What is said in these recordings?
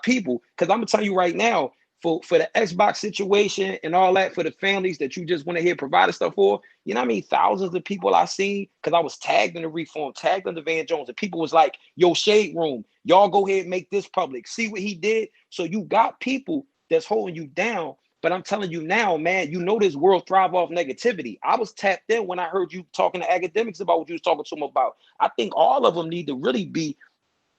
people, because I'm gonna tell you right now, for the Xbox situation and all that, for the families that you just went ahead provided stuff for, you know what I mean? Thousands of people I seen, because I was tagged in the reform, tagged under Van Jones, and people was like, yo, Shade Room, y'all go ahead and make this public. See what he did? So you got people that's holding you down. But I'm telling you now, man, you know this world thrive off negativity. I was tapped in when I heard you talking to academics about what you was talking to them about. I think all of them need to really be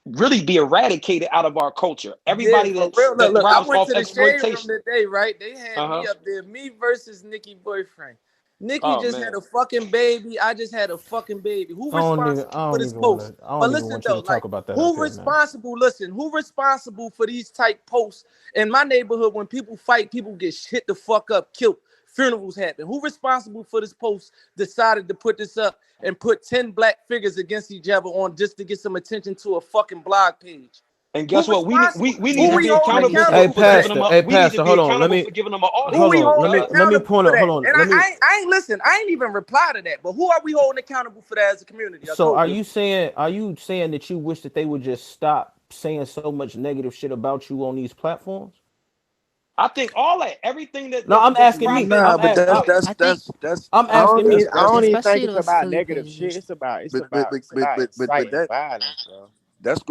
eradicated out of our culture. Yeah, Everybody for real. that Look, I thrives went off to the shade room exploitation. today, right? They had me Uh-huh. up there, me versus Nicki boyfriend. Nicki Oh just had man. a fucking baby. I just had a fucking baby. Who I don't even. responsible I for don't this even want post? to. I But don't even listen want you though, to talk like about that up who here, man. responsible? Listen, who responsible for these type posts in my neighborhood? When people fight, people get hit the fuck up, killed. Funerals happen. Who responsible for this post decided to put this up and put 10 black figures against each other on just to get some attention to a fucking blog page? And Who guess what? We need responsible? we Yeah, need Who to we be that's holding accountable Hey, accountable for for giving that? them pastor. a Hey, we need to pastor. be Hold on. accountable for giving them an Who audience, we Hold on. holding Let me accountable point for up. that? Hold on. And Let me. I ain't listen. I ain't even reply to that. But who are we holding accountable for that as a community? So, Go are ahead. you saying? Are you saying that you wish that they would just stop saying so much negative shit about you on these platforms? I think all that, everything No, I'm that's asking me. profit. Nah, but Go ahead. I think I'm I don't asking even me. I don't even think especially it's those about Philly negative shit. pages. But It's about that violence, bro. that's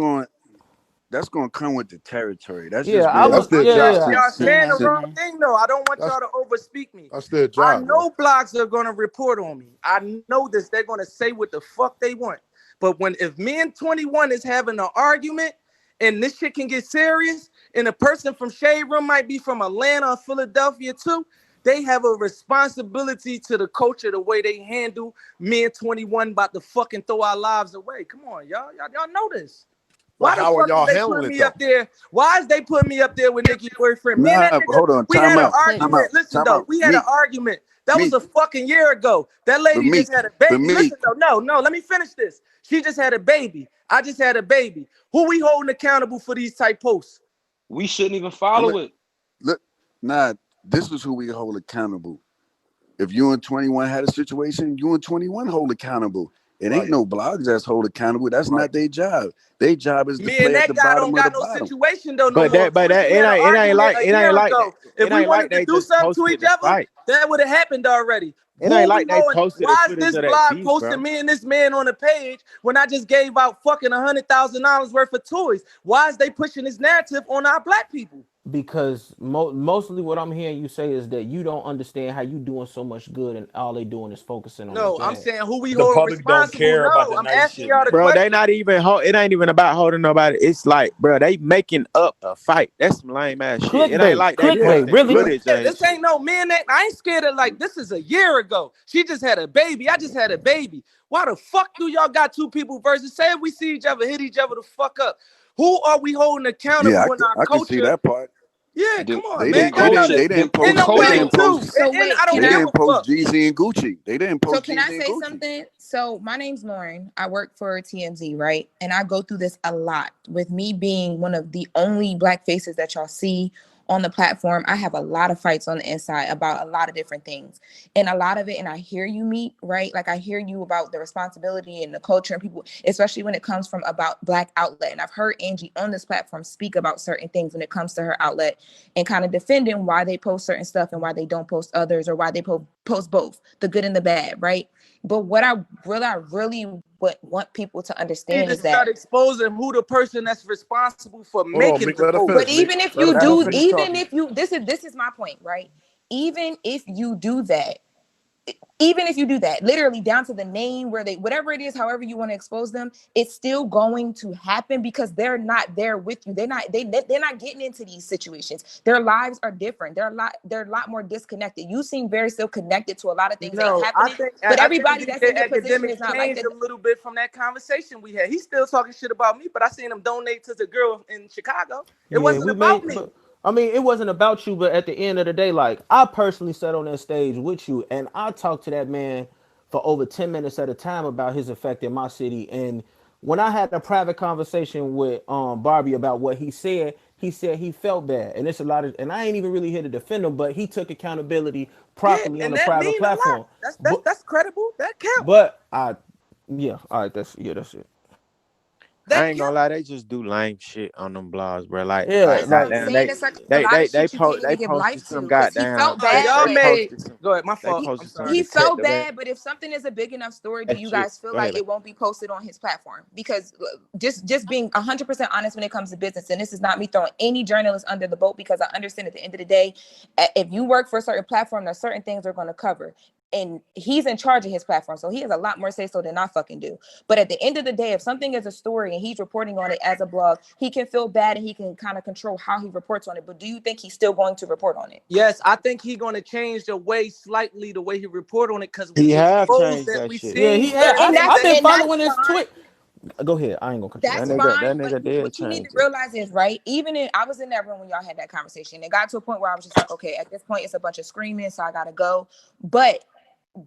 going to come with the territory. That's Yeah, just I Yeah, where that's was. their Yeah, job. yeah. Y'all It saying the has wrong been. thing though. I don't want That's y'all to overspeak me. that's their I job, bro. know blogs are gonna report on me. I know this. They're gonna say what the fuck they want. But if me and 21 is having an argument and this shit can get serious, and a person from Shade Room might be from Atlanta or Philadelphia too, they have a responsibility to the culture the way they handle me and 21 about to fucking throw our lives away. Come on, y'all know this. But Why the how are fuck is y'all they putting handling it me though? up there? Why is they putting me up there with Nicki boyfriend? Me and that nah. nigga, Hold on, we had time an out, But time argument. out, clickbait. Listen time though, out. we had an Meek, argument. That was Meek, a fucking year ago. That but lady just Meek, had a but baby. Meek. Listen though, no, let me finish this. She just had a baby. I just had a baby. Who we holding accountable for these type posts? We shouldn't even I'm follow it. look. Nah, this is who we hold accountable. If you and 21 had a situation, you and 21 hold accountable. It ain't Right, no blogs that's hold accountable. That's right. not their job. Their job is to Me and play at that the guy don't bottom of the got no bottom. situation though no But more. that, Me but and that, him had an argument a it ain't year like that. ago. If It we ain't like wanted to they do just something to posted each the other, fight. that would have happened already. It ain't Who we like they going? posted the Why is footage this of that blog beef, posting bro. me and this man on the page when I just gave out fucking $100,000 worth of toys? Why is they pushing this narrative on our black people? Because mostly what I'm hearing you say is that you don't understand how you doing so much good and all they doing is focusing on the No, I'm bad. saying who we The hold public don't responsible. care about No, the I'm nice asking shit, y'all the man. Bro, they question. not even. It ain't even about holding nobody. It's like, bro, they making up a fight. That's some lame ass shit. It ain't Clickbait, like they Yeah, clickbait, posting really? footage of yeah, that this shit. ain't no man that I ain't scared of. Like, this is a year ago. She just had a baby. I just had a baby. Why the fuck do y'all got two people versus say if we see each other, hit each other the fuck up? Who are we holding Yeah, accountable in our I can see culture? that part. Yeah, come The on, They the man. didn't. Y'all know culture, this. They the, didn't the And post. I'm They with it didn't culture, post. too. So And wait, I can don't They I? give didn't a post fuck. Jeezy and Gucci. They didn't So post can I Jeezy and say Gucci. something? So my name's Lauren. I work for TMZ, right? And I go through this a lot. With me being one of the only black faces that y'all see on the platform, I have a lot of fights on the inside about a lot of different things. And a lot of it, and I hear you Meek, right? Like I hear you about the responsibility and the culture and people, especially when it comes from about black outlet. And I've heard Angie on this platform speak about certain things when it comes to her outlet and kind of defending why they post certain stuff and why they don't post others or why they post both, the good and the bad, right? But what I really would want people to Need understand to is that start exposing who the person that's responsible for Hold on, making Mick. the Let her post. but finish, Mick. even if Let her you That's finish. do, Finish even talking. if you, this is my point, right? Even if you do that, even if you do that, literally down to the name where they, whatever it is, however you want to expose them, it's still going to happen because they're not there with you. They're not getting into these situations. Their lives are different. They're a lot more disconnected. You seem very still connected to a lot of things that No, I happening, think but I think everybody that's DJ in your position Academic is not like changed that. a little bit from that conversation we had. He's still talking shit about me, but I seen him donate to the girl in Chicago. It Yeah, wasn't we about made, me. but I mean, it wasn't about you, but at the end of the day, like I personally sat on that stage with you and I talked to that man for over 10 minutes at a time about his effect in my city. And when I had a private conversation with Barbie about what he said he felt bad. And it's a lot of, and I ain't even really here to defend him, but he took accountability Yeah, properly on and a that private mean a lot. platform. That's But that's credible. That count. but I yeah, all right, that's it. They I ain't gonna give lie, they just do lame shit on them blogs, bro. Yeah, Like That's what I'm like goddamn, saying. they It's like a they lot they of they shit you po- can't they even give posted life some to because he goddamn felt bad, y'all they but made. posted some Go ahead, my they fault. I'm posted some sorry. he felt detective bad, but if something is a big enough story, do ass you shit. guys feel Go ahead, like man. it won't be posted on his platform? Because just being 100% honest when it comes to business, and this is not me throwing any journalist under the boat, because I understand at the end of the day, if you work for a certain platform, there's certain things they're going to cover. And he's in charge of his platform, so he has a lot more say so than I fucking do. But at the end of the day, if something is a story and he's reporting on it as a blog, he can feel bad and he can kind of control how he reports on it. But do you think he's still going to report on it? Yes, I think he's gonna change the way slightly the way he report on it because He the have exposed changed that that we shit. yeah, seen he had. And I've been and that's following his fine. tweet. Go ahead. I ain't gonna cut you off. That's Go ahead. fine, That but nigga did what you need to change it. realize is, right, even in, I was in that room when y'all had that conversation. It got to a point where I was just like, okay, at this point it's a bunch of screaming, so I gotta go. But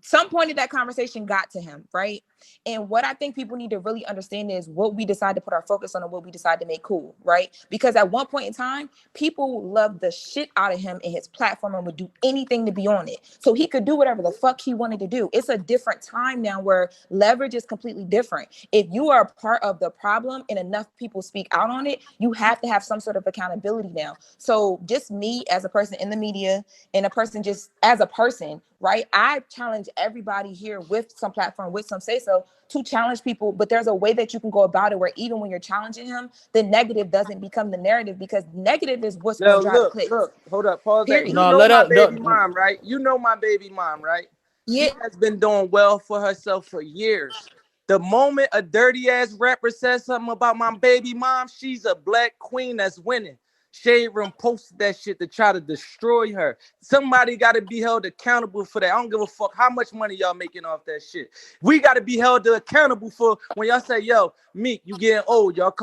some point of that conversation got to him, right? And what I think people need to really understand is what we decide to put our focus on and what we decide to make cool, right? Because at one point in time, people loved the shit out of him and his platform and would do anything to be on it. So he could do whatever the fuck he wanted to do. It's a different time now where leverage is completely different. If you are a part of the problem and enough people speak out on it, you have to have some sort of accountability now. So just me as a person in the media and a person just as a person, right? I challenge everybody here with some platform, with some say so, to challenge people. But there's a way that you can go about it where even when you're challenging him, the negative doesn't become the narrative, because negative is what's going Yo, to drive the look, clicks. look, hold up, pause that. Period. You No, know let my up. baby mom, right? You know my baby mom, right? Yeah. She has been doing well for herself for years. The moment a dirty ass rapper says something about my baby mom, she's a black queen that's winning. Shaderoom posted that shit to try to destroy her. Somebody got to be held accountable for that. I don't give a fuck how much money y'all making off that shit. We got to be held accountable for when y'all say, yo, Meek, you getting old. Y'all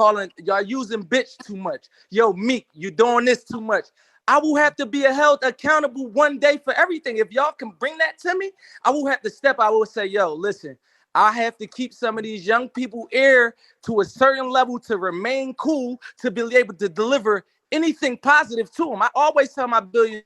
using bitch too much. Yo, Meek, you doing this too much. I will have to be held accountable one day for everything. If y'all can bring that to me, I will have to step. I will say, yo, listen, I have to keep some of these young people ear to a certain level to remain cool, to be able to deliver anything positive to them. I always tell my billion,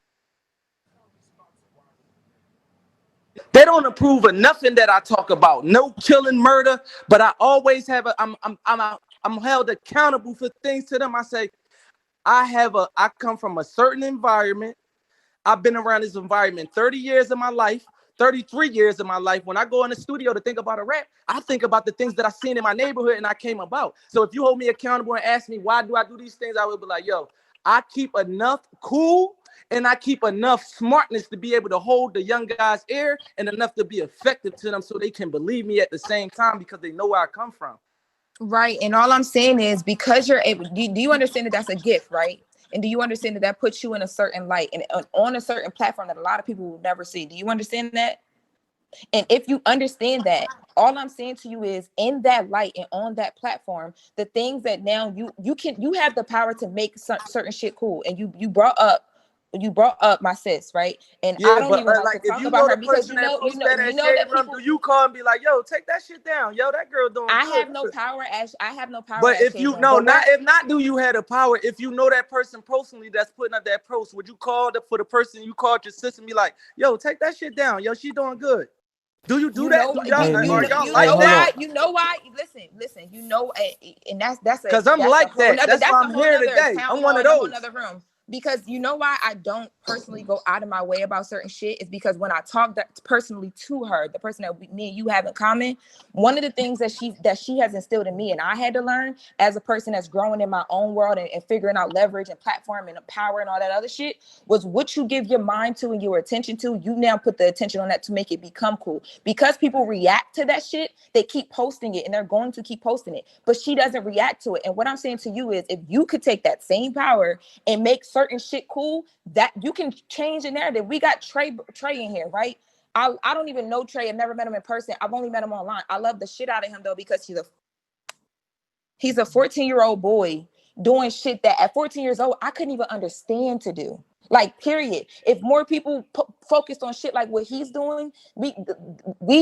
they don't approve of nothing that I talk about. No killing, murder, but I always have I'm held accountable for things to them. I say I come from a certain environment. I've been around this environment 30 years of my life, 33 years of my life. When I go in the studio to think about a rap, I think about the things that I seen in my neighborhood and I came about. So if you hold me accountable and ask me why do I do these things, I would be like, yo, I keep enough cool and I keep enough smartness to be able to hold the young guy's ear and enough to be effective to them so they can believe me at the same time because they know where I come from. Right. And all I'm saying is, because you're able, do you understand that that's a gift, right? And do you understand that that puts you in a certain light and on a certain platform that a lot of people will never see? Do you understand that? And if you understand that, all I'm saying to you is, in that light and on that platform, the things that now you have the power to make certain shit cool. And you brought up my sis, right? And I Yeah, don't but even like to like if talk you about know her the because person that posts that you at know Shade that Room, do people. you call and be like, yo, take that shit down? Yo, that girl doing I good. have no power as I have no power But as if Shade you Room. no, But not what if not, do you have the power? If you know that person personally that's putting up that post, would you call for the person you called your sister and be like, yo, take that shit down? Yo, she doing good. Do you do you that? know Do y'all Hey, are me. y'all you Hey, like know hold that? on. why listen, and Cause I'm that's a like whole that. nother That's why that's a I'm whole here nother today. account I'm one of and a whole those. nother room. Because you know why I don't personally go out of my way about certain shit is because when I talk that personally to her, the person that me and you have in common, one of the things that she has instilled in me and I had to learn as a person that's growing in my own world and figuring out leverage and platform and power and all that other shit, was what you give your mind to and your attention to, you now put the attention on that to make it become cool. Because people react to that shit, they keep posting it and they're going to keep posting it, but she doesn't react to it. And what I'm saying to you is, if you could take that same power and make certain shit cool, that you can change the narrative. We got Trey in here, right? I don't even know Trey. I've never met him in person. I've only met him online. I love the shit out of him though, because he's a 14-year-old boy doing shit that at 14 years old I couldn't even understand to do. Like, period. If more people focused on shit like what he's doing, we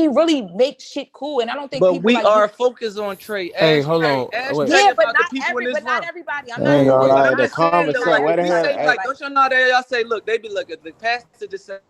really make shit cool. And I don't think But people we like you. are focused on Trey. Hey, hold on. Ask Wait. Trey Yeah, about the people in this but not room. everybody. I'm not I Hey, ain't gonna saying wait. But lie. I'm The just saying though, conversation. like not Where if the we hell? everybody. say Hey, like, Like, don't y'all know that y'all say, look, they be like the pastor just said